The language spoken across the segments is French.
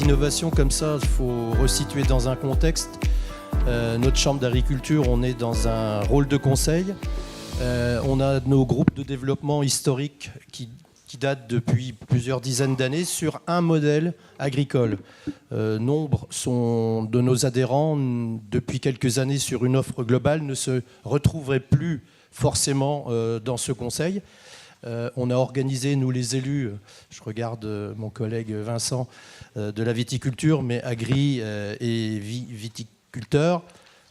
d'innovation comme ça, il faut resituer dans un contexte. Notre chambre d'agriculture, on est dans un rôle de conseil. On a nos groupes de développement historiques qui datent depuis plusieurs dizaines d'années sur un modèle agricole. Nombre de nos adhérents, depuis quelques années sur une offre globale, ne se retrouveraient plus forcément dans ce conseil. On a organisé, nous les élus, je regarde mon collègue Vincent, de la viticulture, mais agri et viticulteurs,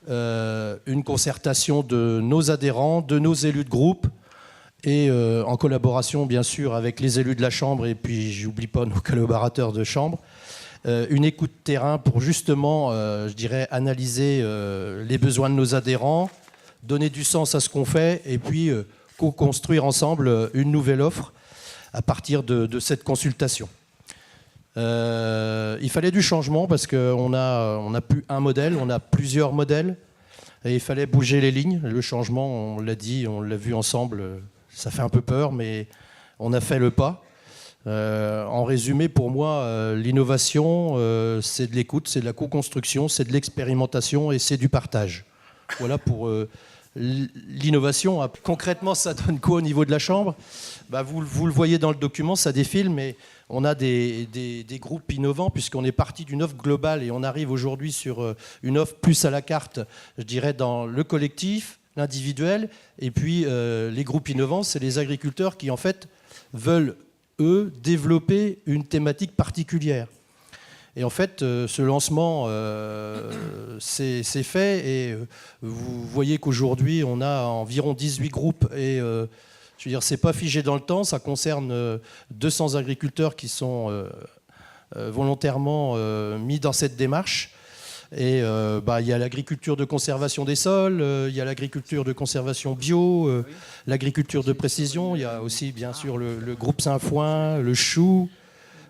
une concertation de nos adhérents, de nos élus de groupe, et en collaboration bien sûr avec les élus de la Chambre, et puis j'oublie pas nos collaborateurs de Chambre, une écoute terrain pour justement, je dirais, analyser les besoins de nos adhérents, donner du sens à ce qu'on fait, et puis co-construire ensemble une nouvelle offre à partir de cette consultation. Il fallait du changement parce qu'on n'a plus un modèle, on a plusieurs modèles, et il fallait bouger les lignes. Le changement, on l'a dit, on l'a vu ensemble, ça fait un peu peur, mais on a fait le pas. En résumé, pour moi, l'innovation, c'est de l'écoute, c'est de la co-construction, c'est de l'expérimentation et c'est du partage. Voilà pour l'innovation. Concrètement, ça donne quoi au niveau de la Chambre ? Vous le voyez dans le document, ça défile, mais on a des groupes innovants puisqu'on est parti d'une offre globale et on arrive aujourd'hui sur une offre plus à la carte, je dirais, dans le collectif, l'individuel, et puis les groupes innovants, c'est les agriculteurs qui en fait veulent, eux, développer une thématique particulière. Et en fait, ce lancement, c'est fait, et vous voyez qu'aujourd'hui, on a environ 18 groupes, et je veux dire, c'est pas figé dans le temps, ça concerne 200 agriculteurs qui sont volontairement mis dans cette démarche. Et il y a l'agriculture de conservation des sols, il y a l'agriculture de conservation bio, l'agriculture de précision, il y a aussi bien sûr le groupe Saint-Foin, le chou,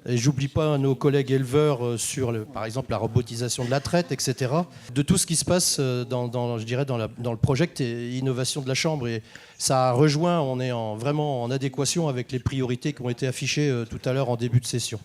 et j'oublie pas nos collègues éleveurs sur par exemple la robotisation de la traite, etc. De tout ce qui se passe dans le projet innovation de la Chambre, et ça rejoint, on est vraiment en adéquation avec les priorités qui ont été affichées tout à l'heure en début de session.